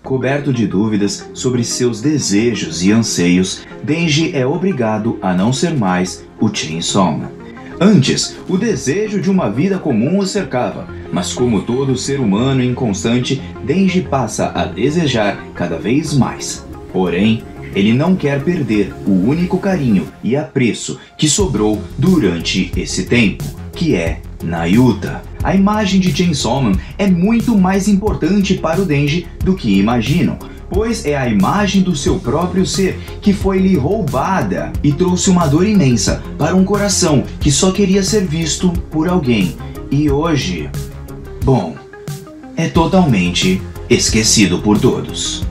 Coberto de dúvidas sobre seus desejos e anseios, Denji é obrigado a não ser mais o Chainsaw Man. Antes, o desejo de uma vida comum o cercava, mas como todo ser humano inconstante, Denji passa a desejar cada vez mais. Porém, ele não quer perder o único carinho e apreço que sobrou durante esse tempo, que é Nayuta. A imagem de Chainsaw Man é muito mais importante para o Denji do que imaginam, pois é a imagem do seu próprio ser que foi-lhe roubada e trouxe uma dor imensa para um coração que só queria ser visto por alguém. E hoje, bom, é totalmente esquecido por todos.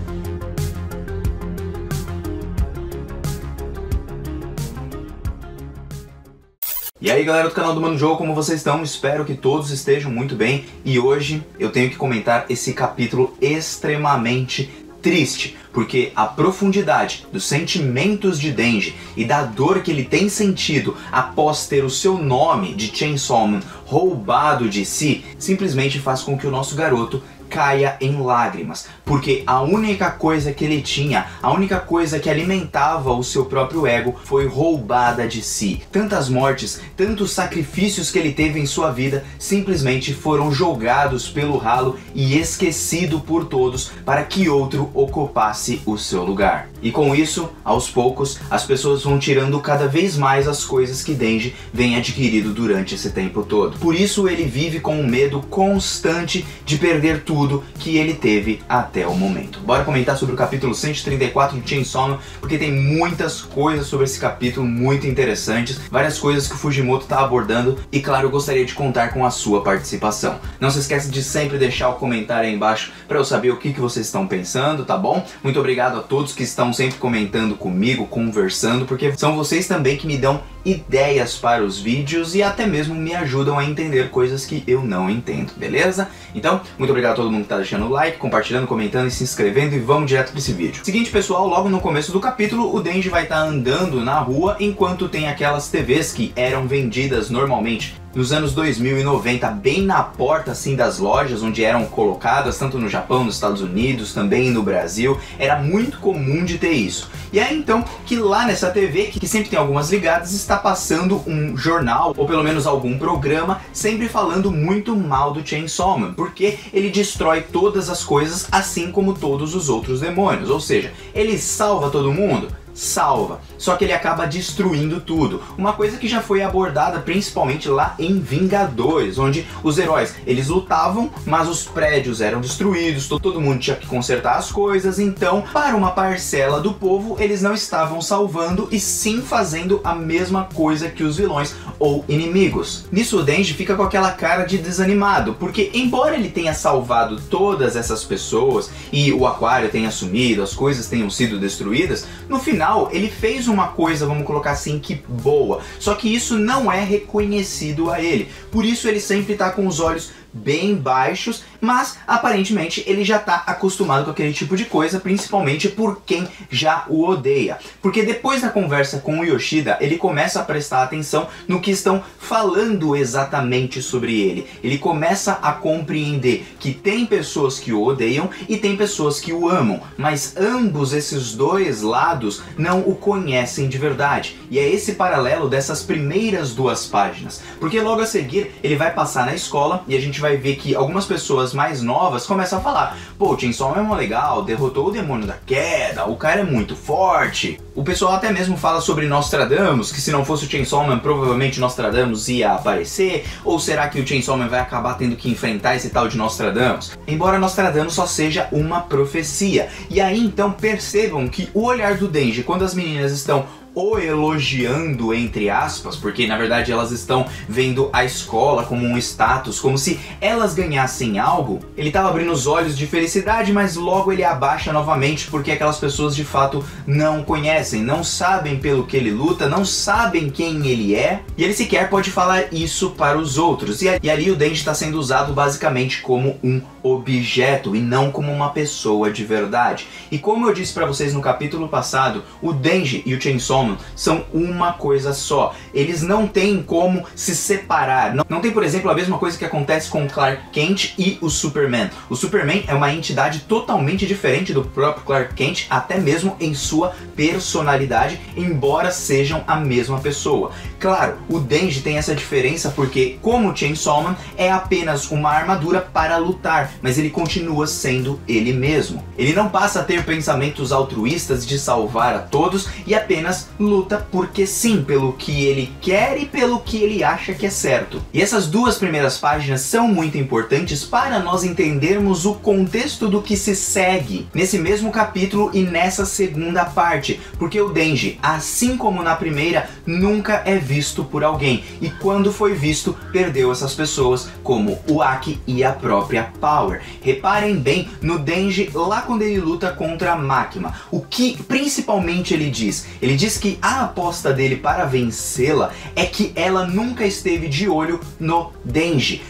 E aí galera do canal do Mano Joe, como vocês estão? Espero que todos estejam muito bem. E hoje eu tenho que comentar esse capítulo extremamente triste, porque a profundidade dos sentimentos de Denji e da dor que ele tem sentido após ter o seu nome de Chainsaw Man roubado de si, simplesmente faz com que o nosso garoto caia em lágrimas, porque a única coisa que ele tinha, a única coisa que alimentava o seu próprio ego foi roubada de si. Tantas mortes, tantos sacrifícios que ele teve em sua vida simplesmente foram jogados pelo ralo e esquecido por todos para que outro ocupasse o seu lugar. E com isso, aos poucos, as pessoas vão tirando cada vez mais as coisas que Denji vem adquirindo durante esse tempo todo. Por isso ele vive com um medo constante de perder tudo que ele teve até o momento. Bora comentar sobre o capítulo 134 de Chainsaw Man, porque tem muitas coisas sobre esse capítulo muito interessantes, várias coisas que o Fujimoto está abordando e claro, eu gostaria de contar com a sua participação. Não se esqueça de sempre deixar o comentário aí embaixo para eu saber o que vocês estão pensando, tá bom? Muito obrigado a todos que estão sempre comentando comigo, conversando, porque são vocês também que me dão ideias para os vídeos e até mesmo me ajudam a entender coisas que eu não entendo, beleza? Então, muito obrigado a todo mundo que tá deixando o like, compartilhando, comentando e se inscrevendo e vamos direto para esse vídeo. Seguinte pessoal, logo no começo do capítulo o Denji vai estar andando na rua enquanto tem aquelas TVs que eram vendidas normalmente nos anos 2090, bem na porta assim das lojas onde eram colocadas, tanto no Japão, nos Estados Unidos, também no Brasil, era muito comum de ter isso. E aí então, que lá nessa TV, que sempre tem algumas ligadas, está passando um jornal, ou pelo menos algum programa, sempre falando muito mal do Chainsaw Man, porque ele destrói todas as coisas, assim como todos os outros demônios, ou seja, ele salva todo mundo? Salva, só que ele acaba destruindo tudo. Uma coisa que já foi abordada principalmente lá em Vingadores, onde os heróis, eles lutavam, mas os prédios eram destruídos, todo mundo tinha que consertar as coisas, então, para uma parcela do povo, eles não estavam salvando e sim fazendo a mesma coisa que os vilões ou inimigos. Nisso o Denji fica com aquela cara de desanimado, porque embora ele tenha salvado todas essas pessoas e o aquário tenha sumido, as coisas tenham sido destruídas, no final ele fez uma coisa, vamos colocar assim, que boa, só que isso não é reconhecido a ele, por isso ele sempre tá com os olhos bem baixos, mas aparentemente ele já tá acostumado com aquele tipo de coisa, principalmente por quem já o odeia. Porque depois da conversa com o Yoshida, ele começa a prestar atenção no que estão falando exatamente sobre ele. Ele começa a compreender que tem pessoas que o odeiam e tem pessoas que o amam, mas ambos esses dois lados não o conhecem de verdade. E é esse paralelo dessas primeiras duas páginas, porque logo a seguir ele vai passar na escola e a gente vai ver que algumas pessoas mais novas começam a falar: pô, o Chainsaw Man é legal, derrotou o demônio da queda, o cara é muito forte. O pessoal até mesmo fala sobre Nostradamus, que se não fosse o Chainsaw Man, provavelmente Nostradamus ia aparecer, ou será que o Chainsaw Man vai acabar tendo que enfrentar esse tal de Nostradamus? Embora Nostradamus só seja uma profecia. E aí então percebam que o olhar do Denji, quando as meninas estão o elogiando, entre aspas, porque na verdade elas estão vendo a escola como um status, como se elas ganhassem algo, ele estava abrindo os olhos de felicidade, mas logo ele abaixa novamente, porque aquelas pessoas de fato não conhecem, não sabem pelo que ele luta, não sabem quem ele é, e ele sequer pode falar isso para os outros, e ali o Denji está sendo usado basicamente como um objeto e não como uma pessoa de verdade. E como eu disse pra vocês no capítulo passado, o Denji e o Chainsaw Man são uma coisa só. Eles não têm como se separar. Não tem, por exemplo, a mesma coisa que acontece com o Clark Kent e o Superman. O Superman é uma entidade totalmente diferente do próprio Clark Kent, até mesmo em sua personalidade, embora sejam a mesma pessoa. Claro, o Denji tem essa diferença porque, como o Chainsaw Man, é apenas uma armadura para lutar, mas ele continua sendo ele mesmo. Ele não passa a ter pensamentos altruístas de salvar a todos e apenas luta porque sim, pelo que ele quer e pelo que ele acha que é certo. E essas duas primeiras páginas são muito importantes para nós entendermos o contexto do que se segue nesse mesmo capítulo e nessa segunda parte, porque o Denji, assim como na primeira, nunca é visto por alguém, e quando foi visto, perdeu essas pessoas, como o Aki e a própria Power. Reparem bem no Denji lá quando ele luta contra a Makima. O que principalmente ele diz? Ele diz que a aposta dele para vencê-la é que ela nunca esteve de olho no Denji.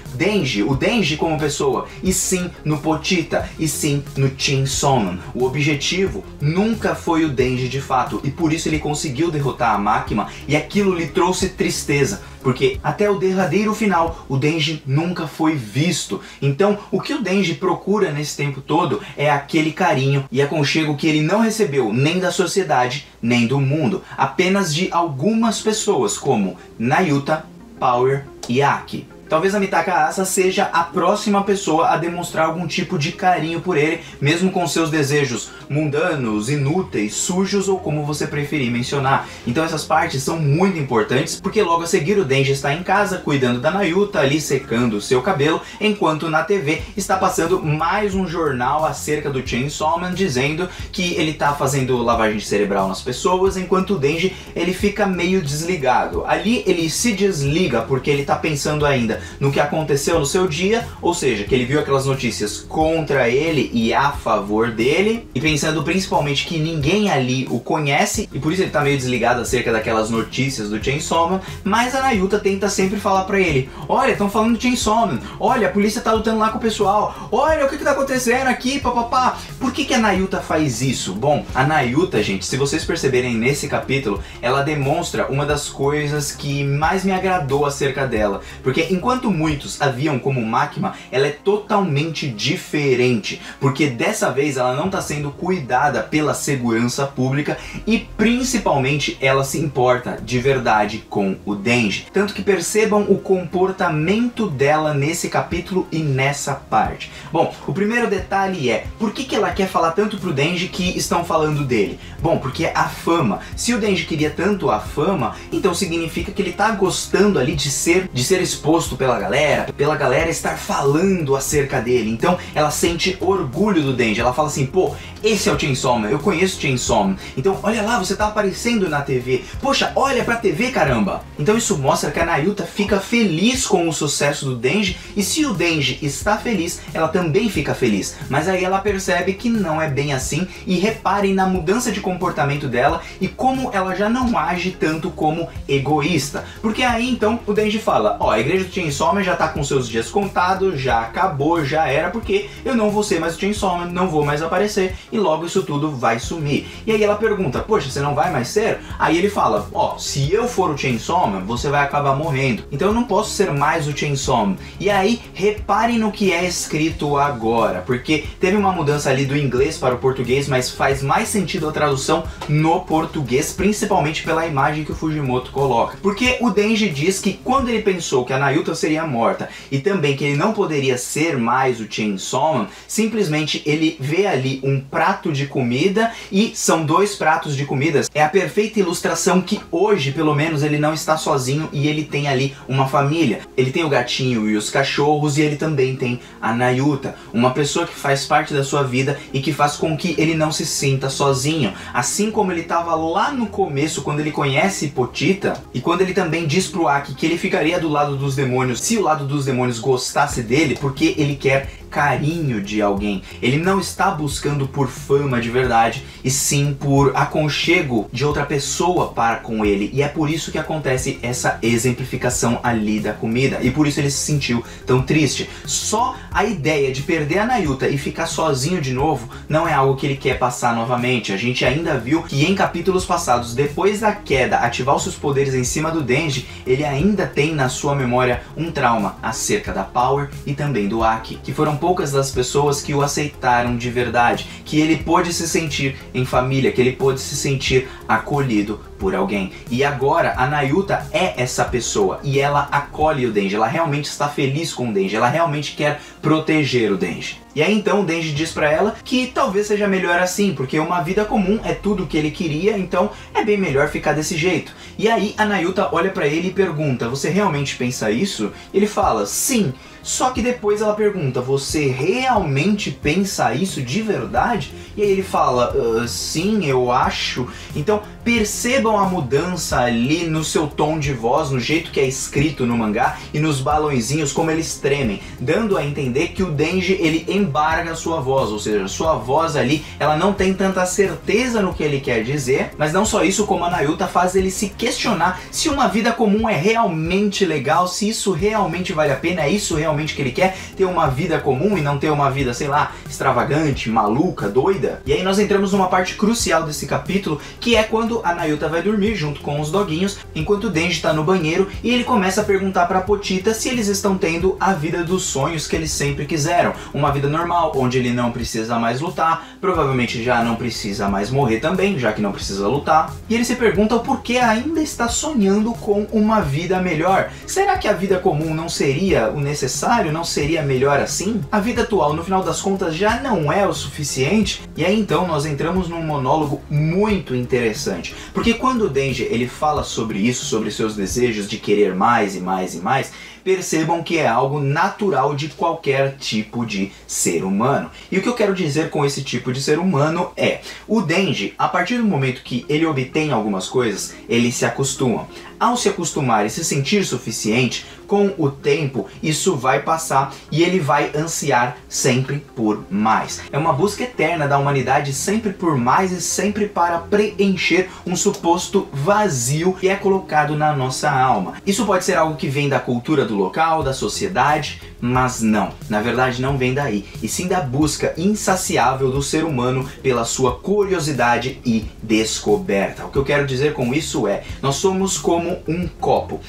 O Denji como pessoa, e sim no Pochita, e sim no Chainsaw Man. O objetivo nunca foi o Denji de fato, e por isso ele conseguiu derrotar a Makima, e aquilo lhe trouxe tristeza, porque até o derradeiro final o Denji nunca foi visto. Então o que o Denji procura nesse tempo todo é aquele carinho e aconchego que ele não recebeu nem da sociedade, nem do mundo, apenas de algumas pessoas como Nayuta, Power e Aki. Talvez a Mitaka Asa seja a próxima pessoa a demonstrar algum tipo de carinho por ele, mesmo com seus desejos mundanos, inúteis, sujos ou como você preferir mencionar. Então essas partes são muito importantes, porque logo a seguir o Denji está em casa cuidando da Nayuta, ali secando o seu cabelo, enquanto na TV está passando mais um jornal acerca do Chainsaw Man, dizendo que ele está fazendo lavagem cerebral nas pessoas, enquanto o Denji ele fica meio desligado. Ali ele se desliga porque ele está pensando ainda no que aconteceu no seu dia, ou seja, que ele viu aquelas notícias contra ele e a favor dele, e pensando principalmente que ninguém ali o conhece, e por isso ele tá meio desligado acerca daquelas notícias do Chainsaw Man. Mas a Nayuta tenta sempre falar pra ele: olha, estão falando do Chainsaw Man, olha, a polícia tá lutando lá com o pessoal, olha o que tá acontecendo aqui, papapá. Por que a Nayuta faz isso? Bom, a Nayuta, gente, se vocês perceberem nesse capítulo, ela demonstra uma das coisas que mais me agradou acerca dela, porque enquanto muitos a viam como Makima, ela é totalmente diferente, porque dessa vez ela não está sendo cuidada pela segurança pública e principalmente ela se importa de verdade com o Denji. Tanto que percebam o comportamento dela nesse capítulo e nessa parte. Bom, o primeiro detalhe é, por que ela quer falar tanto pro Denji que estão falando dele? Bom, porque a fama. Se o Denji queria tanto a fama, então significa que ele tá gostando ali de ser exposto pela galera estar falando acerca dele. Então ela sente orgulho do Denji. Ela fala assim: pô, esse é o Chainsaw Man, eu conheço o Chainsaw Man. Então olha lá, você tá aparecendo na TV. Poxa, olha pra TV, caramba. Então isso mostra que a Nayuta fica feliz com o sucesso do Denji, e se o Denji está feliz, ela também fica feliz. Mas aí ela percebe que não é bem assim, e reparem na mudança de comportamento dela e como ela já não age tanto como egoísta. Porque aí então o Denji fala: ó, a igreja do Chainsaw Man já tá com seus dias contados, já acabou, já era, porque eu não vou ser mais o Chainsaw Man, não vou mais aparecer, e logo isso tudo vai sumir. E aí ela pergunta: poxa, você não vai mais ser? Aí ele fala: ó, se eu for o Chainsaw Man, você vai acabar morrendo, então eu não posso ser mais o Chainsaw Man. E aí, reparem no que é escrito agora, porque teve uma mudança ali do inglês para o português, mas faz mais sentido a tradução no português, principalmente pela imagem que o Fujimoto coloca. Porque o Denji diz que quando ele pensou que a Nayuta seria morta e também que ele não poderia ser mais o Chainsaw Man, simplesmente ele vê ali um prato de comida, e são dois pratos de comidas. É a perfeita ilustração que hoje, pelo menos, ele não está sozinho e ele tem ali uma família. Ele tem o gatinho e os cachorros, e ele também tem a Nayuta, uma pessoa que faz parte da sua vida e que faz com que ele não se sinta sozinho. Assim como ele estava lá no começo, quando ele conhece Pochita, e quando ele também diz pro Aki que ele ficaria do lado dos demônios se o lado dos demônios gostasse dele, porque ele quer carinho de alguém. Ele não está buscando por fama de verdade, e sim por aconchego de outra pessoa para com ele. E é por isso que acontece essa exemplificação ali da comida. E por isso ele se sentiu tão triste. Só a ideia de perder a Nayuta e ficar sozinho de novo não é algo que ele quer passar novamente. A gente ainda viu que em capítulos passados, depois da queda, ativar os seus poderes em cima do Denji, ele ainda tem na sua memória um trauma acerca da Power e também do Aki, que foram poucas das pessoas que o aceitaram de verdade, que ele pôde se sentir em família, que ele pôde se sentir acolhido por alguém. E agora a Nayuta é essa pessoa e ela acolhe o Denji, ela realmente está feliz com o Denji, ela realmente quer proteger o Denji. E aí então o Denji diz pra ela que talvez seja melhor assim, porque uma vida comum é tudo o que ele queria, então é bem melhor ficar desse jeito. E aí a Nayuta olha pra ele e pergunta: você realmente pensa isso? Ele fala: sim. Só que depois ela pergunta: você realmente pensa isso de verdade? E aí ele fala: sim, eu acho. Então percebam a mudança ali no seu tom de voz, no jeito que é escrito no mangá e nos balõezinhos, como eles tremem, dando a entender que o Denji ele embarga a sua voz, ou seja, sua voz ali ela não tem tanta certeza no que ele quer dizer. Mas não só isso, como a Nayuta faz ele se questionar se uma vida comum é realmente legal, se isso realmente vale a pena, é isso realmente que ele quer, ter uma vida comum e não ter uma vida, sei lá, extravagante, maluca, doida. E aí nós entramos numa parte crucial desse capítulo, que é quando a Nayuta vai dormir junto com os doguinhos, enquanto o Denji está no banheiro e ele começa a perguntar pra Pochita se eles estão tendo a vida dos sonhos que eles sempre quiseram, uma vida normal, onde ele não precisa mais lutar, provavelmente já não precisa mais morrer também, já que não precisa lutar. E ele se pergunta o porquê ainda está sonhando com uma vida melhor. Será que a vida comum não seria o necessário? Não seria melhor assim? A vida atual, no final das contas, já não é o suficiente? E aí então nós entramos num monólogo muito interessante, porque quando o Denji ele fala sobre isso, sobre seus desejos de querer mais e mais e mais, percebam que é algo natural de qualquer tipo de ser humano. E o que eu quero dizer com esse tipo de ser humano é: o Denji, a partir do momento que ele obtém algumas coisas, ele se acostuma. Ao se acostumar e se sentir suficiente, com o tempo isso vai passar e ele vai ansiar sempre por mais. É uma busca eterna da humanidade, sempre por mais e sempre para preencher um suposto vazio que é colocado na nossa alma. Isso pode ser algo que vem da cultura do local, da sociedade, mas não. Na verdade não vem daí, e sim da busca insaciável do ser humano pela sua curiosidade e descoberta. O que eu quero dizer com isso é: nós somos como um copo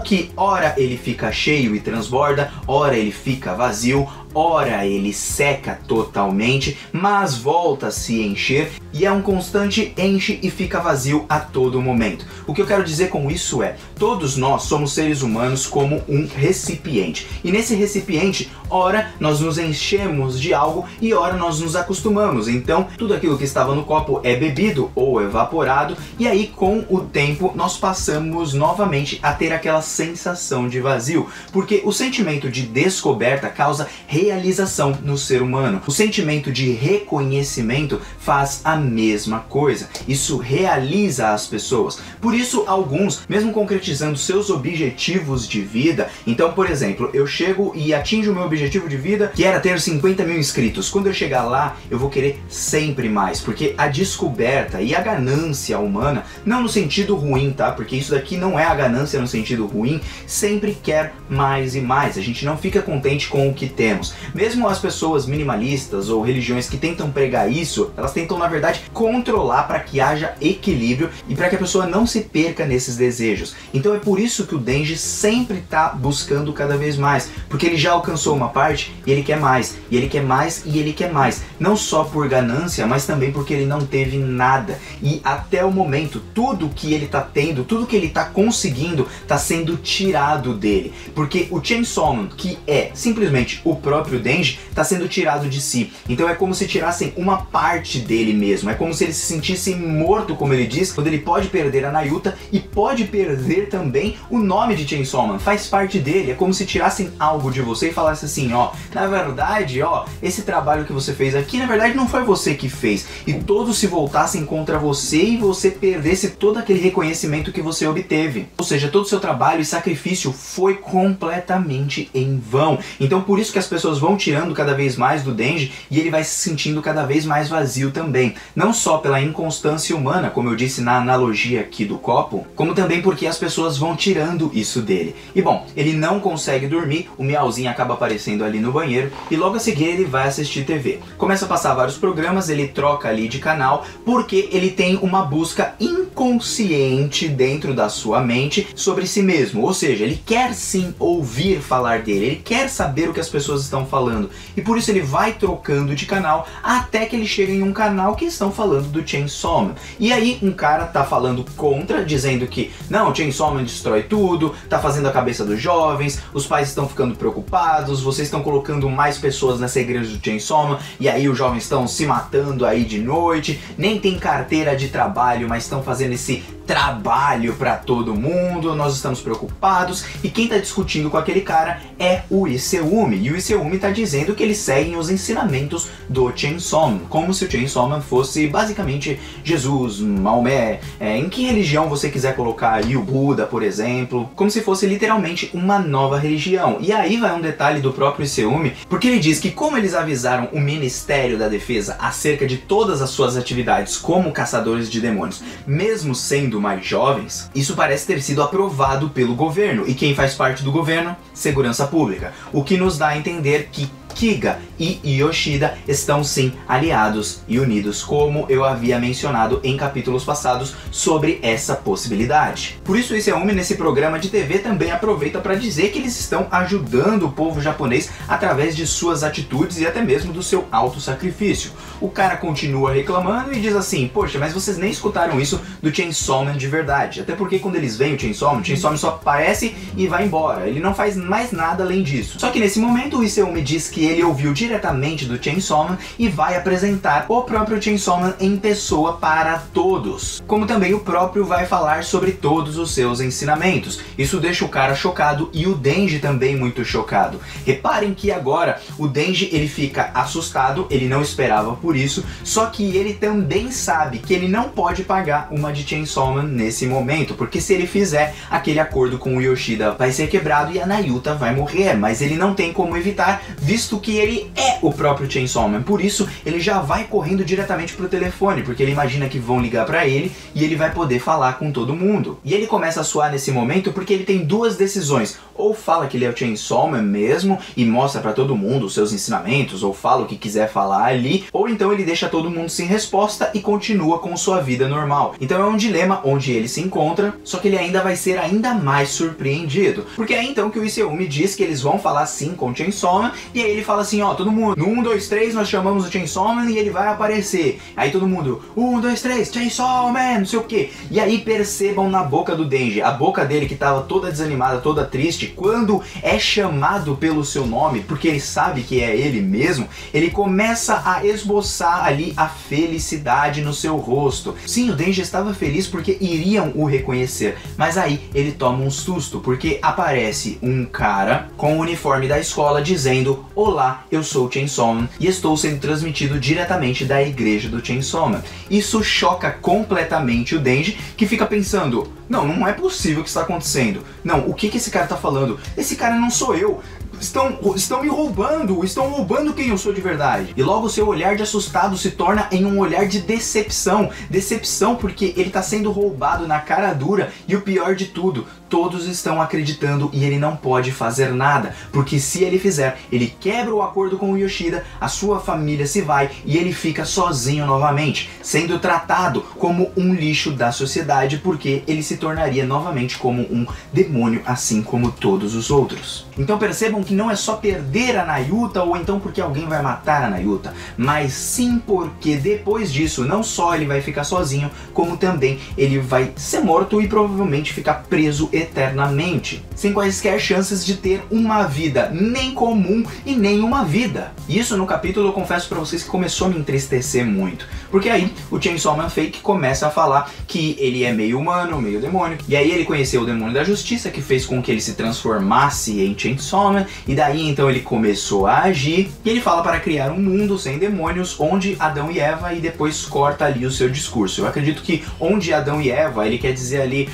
que ora ele fica cheio e transborda, ora ele fica vazio, ora ele seca totalmente, mas volta a se encher, e é um constante enche e fica vazio a todo momento. O que eu quero dizer com isso é: todos nós somos seres humanos como um recipiente, e nesse recipiente, ora nós nos enchemos de algo e ora nós nos acostumamos. Então tudo aquilo que estava no copo é bebido ou evaporado, e aí com o tempo nós passamos novamente a ter aquela sensação de vazio, porque o sentimento de descoberta causa realização no ser humano. O sentimento de reconhecimento faz a mesma coisa. Isso realiza as pessoas. Por isso alguns, mesmo concretizando seus objetivos de vida, então por exemplo, eu chego e atinjo o meu objetivo de vida, que era ter 50 mil inscritos. Quando eu chegar lá, eu vou querer sempre mais, porque a descoberta e a ganância humana, não no sentido ruim, tá? Porque isso daqui não é a ganância no sentido ruim, sempre quer mais e mais. A gente não fica contente com o que temos. Mesmo as pessoas minimalistas ou religiões que tentam pregar isso, elas tentam na verdade controlar para que haja equilíbrio e para que a pessoa não se perca nesses desejos. Então é por isso que o Denji sempre está buscando cada vez mais, porque ele já alcançou uma parte e ele quer mais, e ele quer mais, e ele quer mais. Não só por ganância, mas também porque ele não teve nada. E até o momento, tudo que ele está tendo, tudo que ele está conseguindo, está sendo tirado dele. Porque o Chainsaw Man, que é simplesmente o próprio Denji, está sendo tirado de si. Então é como se tirassem uma parte dele mesmo. É como se ele se sentisse morto, como ele diz, quando ele pode perder a Nayuta e pode perder também o nome de Chainsaw Man. Faz parte dele, é como se tirassem algo algo de você e falasse assim, ó, na verdade, ó, esse trabalho que você fez aqui, na verdade não foi você que fez, e todos se voltassem contra você e você perdesse todo aquele reconhecimento que você obteve. Ou seja, todo o seu trabalho e sacrifício foi completamente em vão. Então por isso que as pessoas vão tirando cada vez mais do Denji e ele vai se sentindo cada vez mais vazio também. Não só pela inconstância humana, como eu disse na analogia aqui do copo, como também porque as pessoas vão tirando isso dele. E bom, ele não consegue dormir, o Miauzinho acaba aparecendo ali no banheiro e logo a seguir ele vai assistir TV. Começa a passar vários programas, ele troca ali de canal porque ele tem uma busca inconsciente dentro da sua mente sobre si mesmo. Ou seja, ele quer sim ouvir falar dele, ele quer saber o que as pessoas estão falando. E por isso ele vai trocando de canal até que ele chega em um canal que estão falando do Chainsaw Man. E aí um cara tá falando contra, dizendo que não, o Chainsaw Man destrói tudo, tá fazendo a cabeça dos jovens, os pais estão ficando preocupados, vocês estão colocando mais pessoas nessa igreja do Chainsaw Man, e aí os jovens estão se matando aí de noite, nem tem carteira de trabalho, mas estão fazendo esse trabalho pra todo mundo, nós estamos preocupados. E quem tá discutindo com aquele cara é o Iseumi, e o Iseumi tá dizendo que eles seguem os ensinamentos do Chainsaw Man, como se o Chainsaw Man fosse basicamente Jesus, Maomé, em que religião você quiser colocar aí, o Buda, por exemplo, como se fosse literalmente uma nova religião. E aí vai um detalhe do próprio Iseumi, porque ele diz que como eles avisaram o Ministério da Defesa acerca de todas as suas atividades como caçadores de demônios, mesmo sendo mais jovens, isso parece ter sido aprovado pelo governo. E quem faz parte do governo? Segurança Pública. O que nos dá a entender que Kiga e Yoshida estão sim aliados e unidos, como eu havia mencionado em capítulos passados sobre essa possibilidade. Por isso o Iseumi nesse programa de TV também aproveita para dizer que eles estão ajudando o povo japonês através de suas atitudes e até mesmo do seu auto-sacrifício. O cara continua reclamando e diz assim, poxa, mas vocês nem escutaram isso do Chainsaw Man de verdade. Até porque quando eles veem o Chainsaw Man só aparece e vai embora. Ele não faz mais nada além disso. Só que nesse momento o Iseumi diz que ele ouviu diretamente do Chainsaw Man e vai apresentar o próprio Chainsaw Man em pessoa para todos. Como também o próprio vai falar sobre todos os seus ensinamentos. Isso deixa o cara chocado e o Denji também muito chocado. Reparem que agora o Denji ele fica assustado, ele não esperava por isso, só que ele também sabe que ele não pode pagar uma de Chainsaw Man nesse momento, porque se ele fizer, aquele acordo com o Yoshida vai ser quebrado e a Nayuta vai morrer, mas ele não tem como evitar, visto que ele é o próprio Chainsaw Man. Por isso, ele já vai correndo diretamente pro telefone, porque ele imagina que vão ligar pra ele e ele vai poder falar com todo mundo. E ele começa a suar nesse momento porque ele tem duas decisões. Ou fala que ele é o Chainsaw Man mesmo e mostra pra todo mundo os seus ensinamentos, ou fala o que quiser falar ali, ou então ele deixa todo mundo sem resposta e continua com sua vida normal. Então é um dilema onde ele se encontra, só que ele ainda vai ser ainda mais surpreendido. Porque é então que o Iseumi diz que eles vão falar sim com o Chainsaw Man, e aí ele fala assim, ó, todo mundo, no 1, 2, 3 nós chamamos o Chainsaw Man e ele vai aparecer. Aí todo mundo, 1, 2, 3, Chainsaw Man, não sei o que. E aí percebam na boca do Denji, a boca dele que tava toda desanimada, toda triste, quando é chamado pelo seu nome, porque ele sabe que é ele mesmo, ele começa a esboçar ali a felicidade no seu rosto. Sim, o Denji estava feliz porque iriam o reconhecer, mas aí ele toma um susto, porque aparece um cara com o uniforme da escola dizendo, olá, eu sou o Chainsaw Man e estou sendo transmitido diretamente da igreja do Chainsaw Man. Isso choca completamente o Denji, que fica pensando, não é possível o que está acontecendo. Não, o que esse cara está falando? Esse cara não sou eu. Estão me roubando, estão roubando quem eu sou de verdade. E logo o seu olhar de assustado se torna em um olhar de decepção. Decepção porque ele está sendo roubado na cara dura e o pior de tudo, todos estão acreditando e ele não pode fazer nada. Porque se ele fizer, ele quebra o acordo com o Yoshida, a sua família se vai e ele fica sozinho novamente, sendo tratado como um lixo da sociedade, porque ele se tornaria novamente como um demônio, assim como todos os outros. Então percebam que não é só perder a Nayuta ou então porque alguém vai matar a Nayuta, mas sim porque depois disso não só ele vai ficar sozinho, como também ele vai ser morto e provavelmente ficar preso eternamente, sem quaisquer chances de ter uma vida nem comum e nem uma vida. Isso no capítulo eu confesso pra vocês que começou a me entristecer muito, porque aí o Chainsaw Man Fake começa a falar que ele é meio humano, meio demônio, e aí ele conheceu o demônio da justiça, que fez com que ele se transformasse em Chainsaw Man, e daí então ele começou a agir, e ele fala para criar um mundo sem demônios, onde Adão e Eva, e depois corta ali o seu discurso. Eu acredito que onde Adão e Eva, ele quer dizer ali,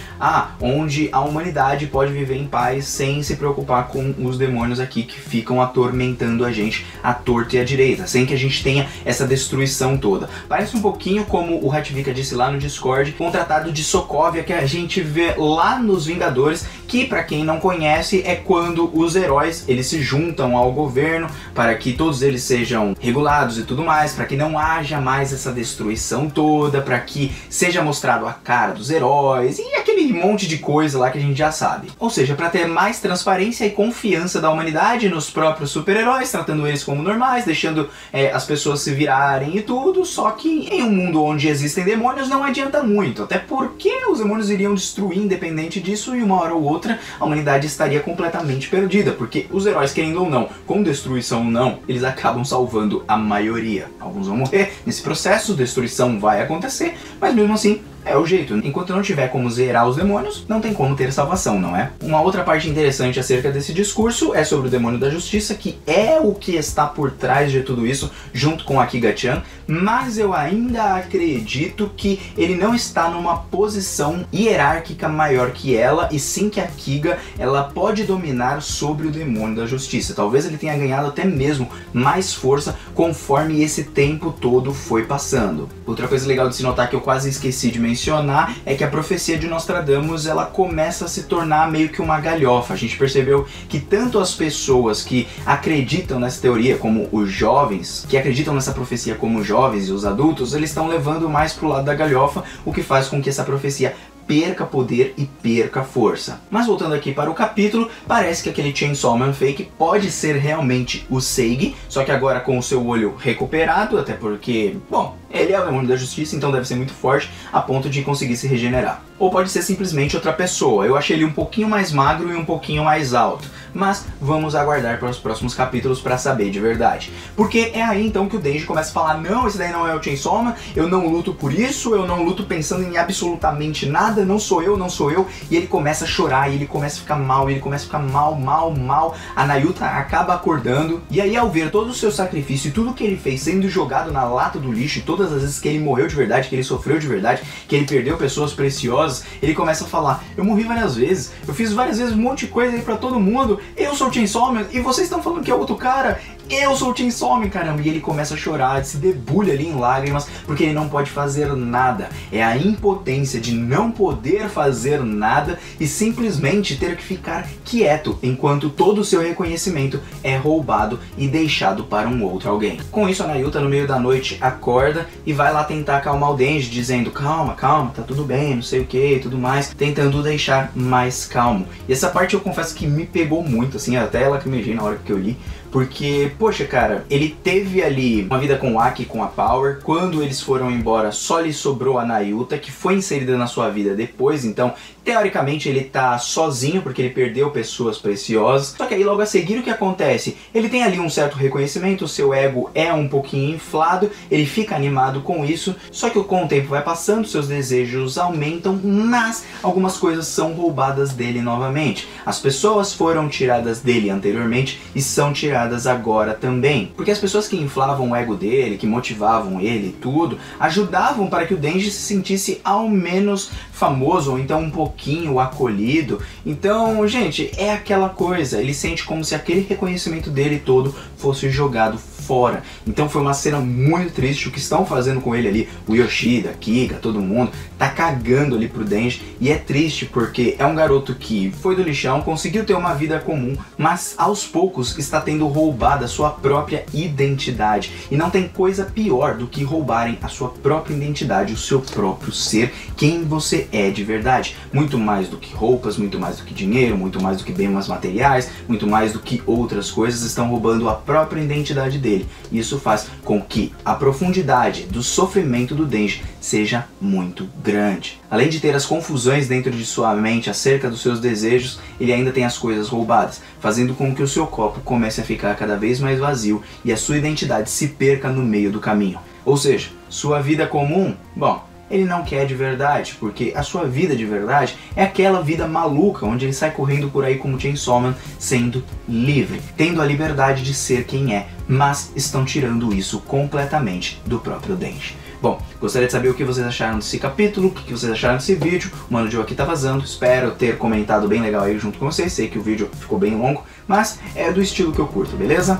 onde a humanidade pode viver em paz sem se preocupar com os demônios aqui que ficam atormentando a gente à torta e à direita, sem que a gente tenha essa destruição toda. Parece um pouquinho como o Hatvika disse lá no Discord, com o Tratado de Sokovia que a gente vê lá nos Vingadores, que pra quem não conhece é quando os heróis eles se juntam ao governo para que todos eles sejam regulados e tudo mais, para que não haja mais essa destruição toda, para que seja mostrado a cara dos heróis e aquele monte de coisa lá que a gente já sabe. Ou seja, para ter mais transparência e confiança da humanidade nos próprios super-heróis, tratando eles como normais, deixando as pessoas se virarem e tudo, só que em um mundo onde existem demônios não adianta muito, até porque os demônios iriam destruir independente disso e uma hora ou outra a humanidade estaria completamente perdida, porque os heróis, querendo ou não, com destruição ou não, eles acabam salvando a maioria. Alguns vão morrer nesse processo, destruição vai acontecer, mas mesmo assim é o jeito. Enquanto não tiver como zerar os demônios, não tem como ter salvação, não é? Uma outra parte interessante acerca desse discurso é sobre o demônio da justiça, que é o que está por trás de tudo isso, junto com a Akiga-chan, mas eu ainda acredito que ele não está numa posição hierárquica maior que ela, e sim que a Akiga, ela pode dominar sobre o demônio da justiça. Talvez ele tenha ganhado até mesmo mais força conforme esse tempo todo foi passando. Outra coisa legal de se notar que eu quase esqueci de mencionar é que a profecia de Nostradamus ela começa a se tornar meio que uma galhofa. A gente percebeu que tanto as pessoas que acreditam nessa teoria, como os jovens, que acreditam nessa profecia como os jovens e os adultos, eles estão levando mais pro lado da galhofa, o que faz com que essa profecia perca poder e perca força. Mas voltando aqui para o capítulo, parece que aquele Chainsaw Man Fake pode ser realmente o Seigi, só que agora com o seu olho recuperado, até porque, bom, ele é o demônio da justiça, então deve ser muito forte a ponto de conseguir se regenerar. Ou pode ser simplesmente outra pessoa. Eu achei ele um pouquinho mais magro e um pouquinho mais alto, mas vamos aguardar para os próximos capítulos para saber de verdade. Porque é aí então que o Denji começa a falar, não, esse daí não é o Chainsaw Man, eu não luto por isso, eu não luto pensando em absolutamente nada, não sou eu, não sou eu, e ele começa a chorar, e ele começa a ficar mal, e ele começa a ficar mal, a Nayuta acaba acordando, e aí ao ver todo o seu sacrifício e tudo que ele fez sendo jogado na lata do lixo, e todas as vezes que ele morreu de verdade, que ele sofreu de verdade, que ele perdeu pessoas preciosas, ele começa a falar, eu morri várias vezes, eu fiz várias vezes um monte de coisa aí pra todo mundo, eu sou o Chainsaw Man, e vocês estão falando que é outro cara, eu sou o Chainsaw Man, caramba, e ele começa a chorar, se debulha ali em lágrimas, porque ele não pode fazer nada, é a impotência de não poder fazer nada e simplesmente ter que ficar quieto, enquanto todo o seu reconhecimento é roubado e deixado para um outro alguém. Com isso a Nayuta no meio da noite acorda e vai lá tentar acalmar o Denji, dizendo, calma, calma, tá tudo bem, não sei o que e tudo mais, tentando deixar mais calmo. E essa parte eu confesso que me pegou muito, assim, até lacrimejei na hora que eu li, porque, poxa cara, ele teve ali uma vida com o Aki e com a Power, quando eles foram embora só lhe sobrou a Nayuta, que foi inserida na sua vida depois, então teoricamente ele tá sozinho porque ele perdeu pessoas preciosas, só que aí logo a seguir o que acontece? Ele tem ali um certo reconhecimento, o seu ego é um pouquinho inflado, ele fica animado com isso, só que com o tempo vai passando, seus desejos aumentam, mas algumas coisas são roubadas dele novamente. As pessoas foram tiradas dele anteriormente e são tiradas agora também, porque as pessoas que inflavam o ego dele, que motivavam ele e tudo, ajudavam para que o Denji se sentisse ao menos famoso, ou então um pouquinho acolhido. Então, gente, é aquela coisa, ele sente como se aquele reconhecimento dele todo fosse jogado fora. Então foi uma cena muito triste o que estão fazendo com ele ali, o Yoshida, Kiga, todo mundo, tá cagando ali pro Denji, e é triste porque é um garoto que foi do lixão, conseguiu ter uma vida comum, mas aos poucos está tendo roubada a sua própria identidade, e não tem coisa pior do que roubarem a sua própria identidade, o seu próprio ser, quem você é de verdade, muito mais do que roupas, muito mais do que dinheiro, muito mais do que bens materiais, muito mais do que outras coisas, estão roubando a própria identidade dele. dele. Isso faz com que a profundidade do sofrimento do Denji seja muito grande. Além de ter as confusões dentro de sua mente acerca dos seus desejos, ele ainda tem as coisas roubadas, fazendo com que o seu copo comece a ficar cada vez mais vazio e a sua identidade se perca no meio do caminho. Ou seja, sua vida comum, bom, ele não quer de verdade, porque a sua vida de verdade é aquela vida maluca onde ele sai correndo por aí como Chainsaw Man, sendo livre, tendo a liberdade de ser quem é, mas estão tirando isso completamente do próprio Denji. Bom, gostaria de saber o que vocês acharam desse capítulo, o que vocês acharam desse vídeo. O Mano Joe aqui tá vazando, espero ter comentado bem legal aí junto com vocês. Sei que o vídeo ficou bem longo, mas é do estilo que eu curto, beleza?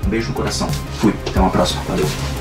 Um beijo no coração, fui, até uma próxima, valeu!